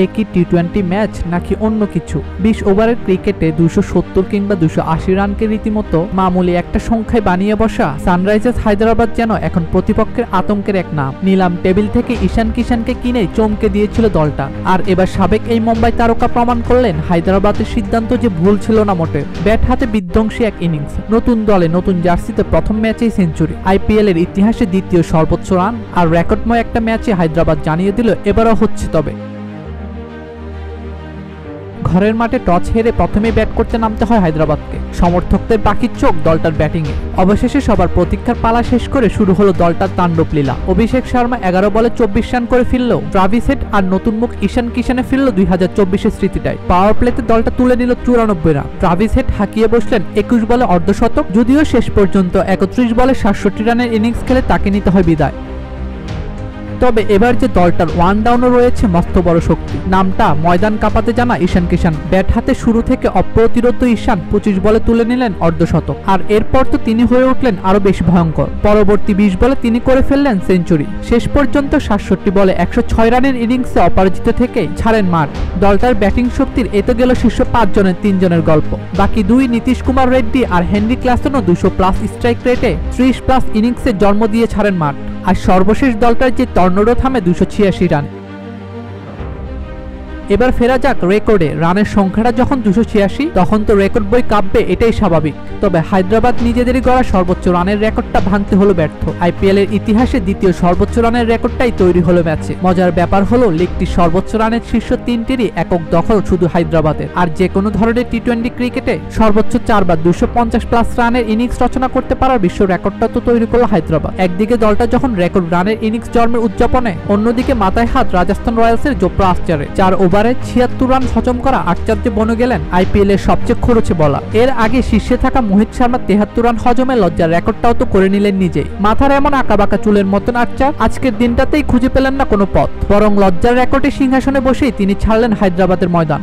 এ কি টি-20 ম্যাচ নাকি অন্য কিছু? 20 ওভারের ক্রিকেটে 270 কিংবা 280 রানকে রীতিমতো মামুলি একটা সংখ্যায় বানিয়ে বসা সানরাইজার্স হায়দ্রাবাদ যেন এখন প্রতিপক্ষের আতঙ্কের এক নাম। নিলাম টেবিল থেকে ঈশান কিষানকে কিনে চমকে দিয়েছিল দলটা, আর এবার সাবেক এই মুম্বাই তারকা প্রমাণ করলেন হায়দ্রাবাদের সিদ্ধান্ত যে ভুল ছিল না মোটে। ব্যাট হাতে বিধ্বংসী এক ইনিংস, নতুন দলে নতুন জার্সিতে প্রথম ম্যাচেই সেঞ্চুরি, আইপিএল এর ইতিহাসে দ্বিতীয় সর্বোচ্চ রান, আর রেকর্ডময় একটা ম্যাচে হায়দ্রাবাদ জানিয়ে দিল এবারও হচ্ছে। তবে ঘরের মাঠে টস হেরে প্রথমেই ব্যাট করতে নামতে হয় হায়দ্রাবাদকে। সমর্থকদের পাখির চোখ দলটার ব্যাটিংয়ে। অবশেষে সবার প্রতীক্ষার পালা শেষ করে শুরু হলো দলটার তাণ্ডব লীলা। অভিষেক শর্মা 11 বলে 24 রান করে ফিরলেও ট্রাভিস হেড আর নতুন মুখ ঈশান কিষানে ফিরল 2024-এর স্মৃতিটাই। পাওয়ার প্লেতে দলটা তুলে নিল 94 রান। ট্রাভিস হেড হাঁকিয়ে বসলেন 21 বলে অর্ধশতক, যদিও শেষ পর্যন্ত 31 বলে 67 রানের ইনিংস খেলে তাকে নিতে হয় বিদায়। তবে এবার যে দলটার ওয়ান ডাউনও রয়েছে মস্ত বড় শক্তি। নামটা ময়দান কাঁপাতে জানা ঈশান কিষান। ব্যাট হাতে শুরু থেকে অপ্রতিরোধ ঈশান 25 বলে তুলে নিলেন অর্ধশতক, আর এরপর তো তিনি হয়ে উঠলেন আরো বেশ ভয়ঙ্কর। পরবর্তী 20 বলে তিনি করে ফেললেন সেঞ্চুরি। শেষ পর্যন্ত 67 বলে 106 রানের ইনিংসে অপরাজিত থেকেই ছাড়েন মাঠ। দলটার ব্যাটিং শক্তির এতে গেল শীর্ষ 5 জনের 3 জনের গল্প। বাকি 2 নীতিশ কুমার রেড্ডি আর হেনরি ক্লাসনও 200+ স্ট্রাইক রেটে 30+ ইনিংসে জন্ম দিয়ে ছাড়েন মাঠ। আর সর্বশেষ দলটার যে টর্নেডো থামে 286 রান। এবার ফেরা যাক রেকর্ডে। রানের সংখ্যাটা যখন 286, তখন তো রেকর্ড বই কাঁপবে, এটাই স্বাভাবিক। তবে হায়দ্রাবাদ নিজেদেরই গড়া সর্বোচ্চ রানের রেকর্ডটা ভাঙতে হলো ব্যর্থ। আইপিএল এর ইতিহাসে দ্বিতীয় সর্বোচ্চ রানের রেকর্ডটাই তৈরি হলো ম্যাচে। মজার ব্যাপার হলো লিগটির সর্বোচ্চ রানের শীর্ষ 3টিরই একক দখল শুধু হায়দ্রাবাদের। আর যে কোনো ধরনের টি-20 ক্রিকেটে সর্বোচ্চ 4 বার 250+ রানের ইনিংস রচনা করতে পারার বিশ্ব রেকর্ডটা তো তৈরি করলো হায়দ্রাবাদ। একদিকে দলটা যখন রেকর্ড রানের ইনিংস জন্মের উদযাপনে, অন্যদিকে মাথায় হাত রাজস্থান রয়্যালসের জোফরা আর্চারের। 4 ওভারে 76 রান হজম করা আর্চার বনে গেলেন আইপিএল এর সবচেয়ে খরচে বলা। এর আগে শীর্ষে থাকা মোহিত শর্মা 73 রান হজমে লজ্জার রেকর্ডটাও তো করে নিলেন নিজেই। মাথার এমন আঁকাবাঁকা চুলের মতন আর্চার আজকের দিনটাতেই খুঁজে পেলেন না কোনো পথ, বরং লজ্জার রেকর্ডের সিংহাসনে বসেই তিনি ছাড়লেন হায়দ্রাবাদের ময়দান।